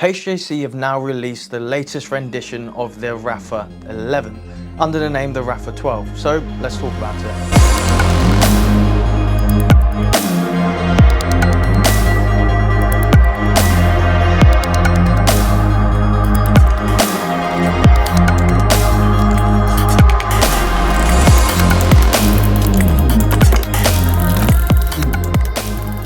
HJC have now released the latest rendition of their RPHA-12 under the name the RPHA-12, so let's talk about it.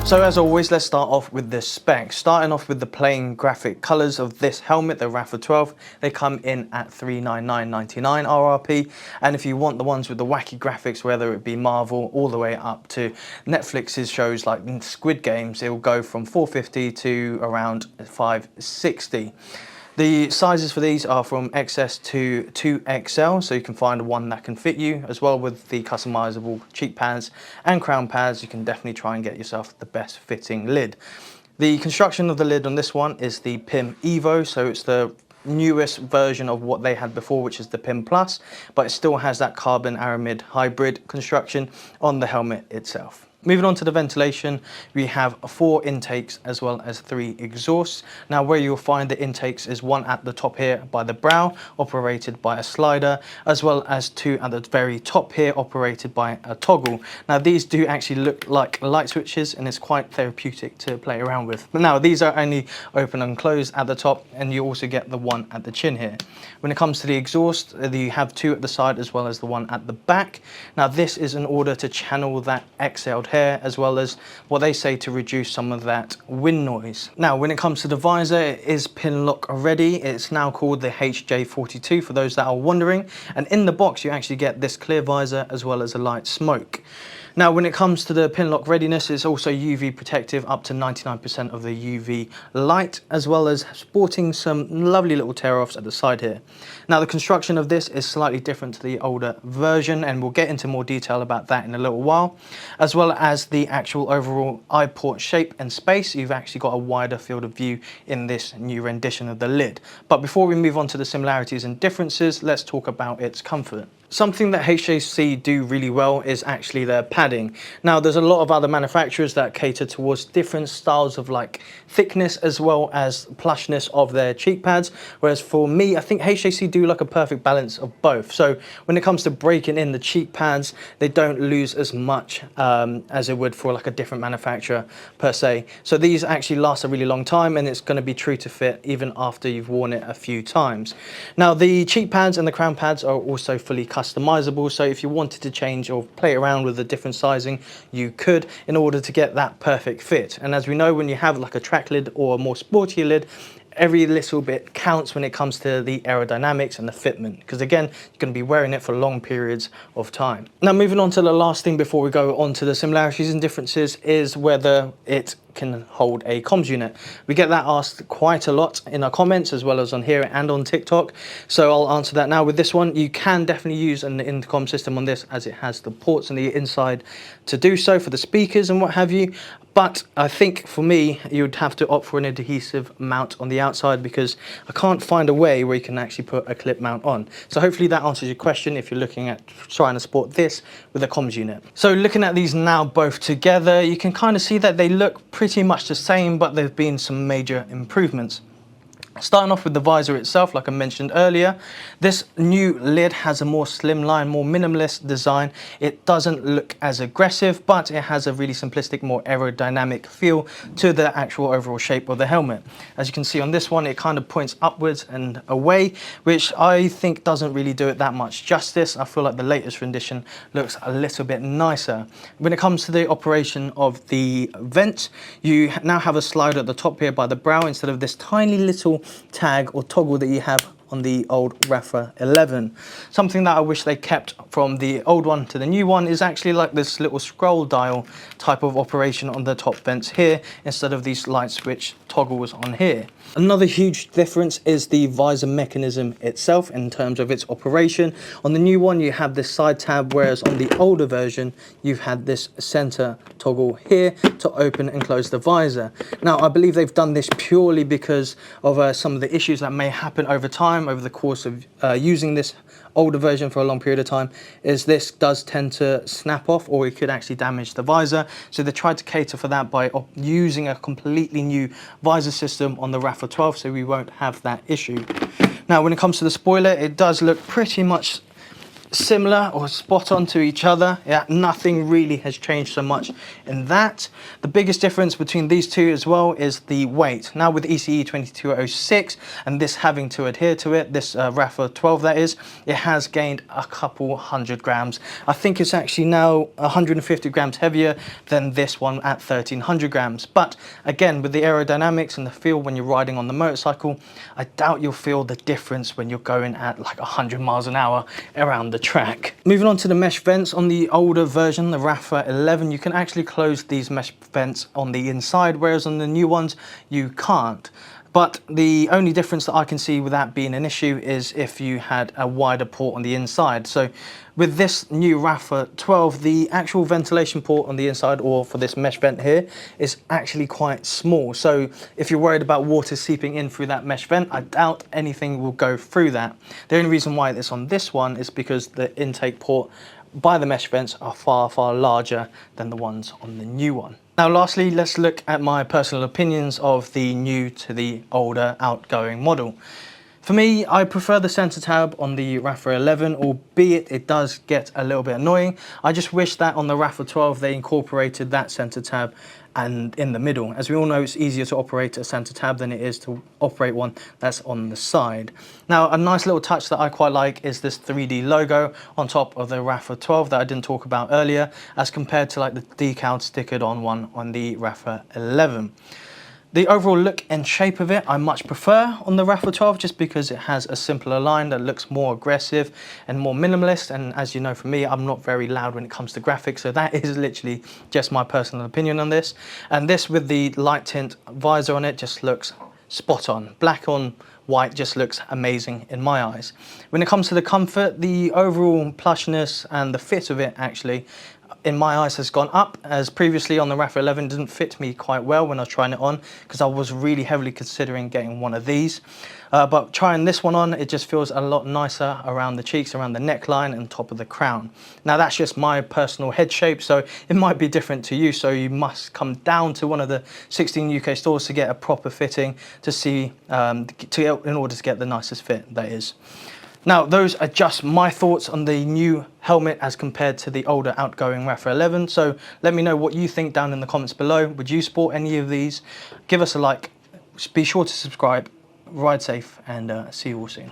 So as always, let's start off with the specs. Starting off with the plain graphic colours of this helmet, the RPHA-12, they come in at $399.99 RRP. And if you want the ones with the wacky graphics, whether it be Marvel all the way up to Netflix's shows like Squid Games, it will go from $450 to around $560. The sizes for these are from XS to 2XL, so you can find one that can fit you, as well with the customizable cheek pads and crown pads. You can definitely try and get yourself the best fitting lid. The construction of the lid on this one is the PIM Evo, so it's the newest version of what they had before, which is the PIM Plus, but it still has that carbon-aramid hybrid construction on the helmet itself. Moving on to the ventilation, we have 4 intakes as well as 3 exhausts. Now where you'll find the intakes is one at the top here by the brow, operated by a slider, as well as 2 at the very top here, operated by a toggle. Now these do actually look like light switches and it's quite therapeutic to play around with. But now these are only open and closed at the top, and you also get the one at the chin here. When it comes to the exhaust, you have 2 at the side as well as the one at the back. Now this is in order to channel that exhaled air, as well as what they say to reduce some of that wind noise. Now when it comes to the visor, it is pin lock ready. It's now called the HJ42 for those that are wondering, and in the box you actually get this clear visor as well as a light smoke. Now when it comes to the pin lock readiness, it's also UV protective up to 99% of the UV light, as well as sporting some lovely little tear-offs at the side here. Now the construction of this is slightly different to the older version, and we'll get into more detail about that in a little while, as well as the actual overall eye port shape and space. You've actually got a wider field of view in this new rendition of the lid. But before we move on to the similarities and differences, let's talk about its comfort. Something that HJC do really well is actually their padding. Now there's a lot of other manufacturers that cater towards different styles of like thickness as well as plushness of their cheek pads, whereas for me, I think HJC do like a perfect balance of both. So when it comes to breaking in the cheek pads, they don't lose as much as it would for like a different manufacturer per se. So these actually last a really long time, and it's going to be true to fit even after you've worn it a few times. Now the cheek pads and the crown pads are also fully customizable, so if you wanted to change or play around with the different sizing, you could, in order to get that perfect fit. And as we know, when you have like a track lid or a more sporty lid, every little bit counts when it comes to the aerodynamics and the fitment, because again, you're going to be wearing it for long periods of time. Now moving on to the last thing before we go on to the similarities and differences is whether it can hold a comms unit. We get that asked quite a lot in our comments as well as on here and on TikTok, so I'll answer that now. With this one, you can definitely use an intercom system on this, as it has the ports on the inside to do so for the speakers and what have you. But I think for me, you'd have to opt for an adhesive mount on the outside, because I can't find a way where you can actually put a clip mount on. So hopefully that answers your question if you're looking at trying to sport this with a comms unit. So looking at these now both together, you can kind of see that they look pretty much the same, but there've been some major improvements. Starting off with the visor itself, like I mentioned earlier, this new lid has a more slimline, more minimalist design. It doesn't look as aggressive, but it has a really simplistic, more aerodynamic feel to the actual overall shape of the helmet. As you can see on this one, it kind of points upwards and away, which I think doesn't really do it that much justice. I feel like the latest rendition looks a little bit nicer. When it comes to the operation of the vent, you now have a slider at the top here by the brow, instead of this tiny little tag or toggle that you have on the old RPHA-11. Something that I wish they kept from the old one to the new one is actually like this little scroll dial type of operation on the top vents here, instead of these light switch toggles on here. Another huge difference is the visor mechanism itself in terms of its operation. On the new one, you have this side tab, whereas on the older version, you've had this center toggle here to open and close the visor. Now, I believe they've done this purely because of some of the issues that may happen over time time over the course of using this older version for a long period of time is this does tend to snap off, or it could actually damage the visor. So they tried to cater for that by using a completely new visor system on the RPHA-12, so we won't have that issue. Now when it comes to the spoiler, it does look pretty much similar or spot on to each other. Yeah, nothing really has changed so much in that. The biggest difference between these two as well is the weight. Now with ECE 2206 and this having to adhere to it, this RPHA-12 that is, it has gained a couple 100 grams. I think it's actually now 150 grams heavier than this one at 1300 grams. But again, with the aerodynamics and the feel when you're riding on the motorcycle, I doubt you'll feel the difference when you're going at like 100 miles an hour around the track. Moving on to the mesh vents, on the older version, the RPHA-11, you can actually close these mesh vents on the inside, whereas on the new ones you can't. But the only difference that I can see with that being an issue is if you had a wider port on the inside. So with this new RPHA-12, the actual ventilation port on the inside, or for this mesh vent here, is actually quite small. So if you're worried about water seeping in through that mesh vent, I doubt anything will go through that. The only reason why it's on this one is because the intake port by the mesh vents are far, far larger than the ones on the new one. Now lastly, let's look at my personal opinions of the new to the older outgoing model. For me, I prefer the center tab on the RPHA-11, albeit it does get a little bit annoying. I just wish that on the RPHA-12 they incorporated that center tab and in the middle. As we all know, it's easier to operate a center tab than it is to operate one that's on the side. Now, a nice little touch that I quite like is this 3D logo on top of the RPHA-12 that I didn't talk about earlier, as compared to like the decal stickered on one on the RPHA-11. The overall look and shape of it I much prefer on the RPHA-12, just because it has a simpler line that looks more aggressive and more minimalist. And as you know from me, I'm not very loud when it comes to graphics, so that is literally just my personal opinion on this. And this with the light tint visor on it just looks spot on. Black on white just looks amazing in my eyes. When it comes to the comfort, the overall plushness and the fit of it actually in my eyes has gone up, as previously on the RPHA-11 didn't fit me quite well when I was trying it on, because I was really heavily considering getting one of these. But trying this one on, it just feels a lot nicer around the cheeks, around the neckline and top of the crown. Now that's just my personal head shape, so it might be different to you, so you must come down to one of the 16 UK stores to get a proper fitting to see, in order to get the nicest fit, that is. Now, those are just my thoughts on the new helmet as compared to the older outgoing RPHA-11. So let me know what you think down in the comments below. Would you sport any of these? Give us a like. Be sure to subscribe. Ride safe, and see you all soon.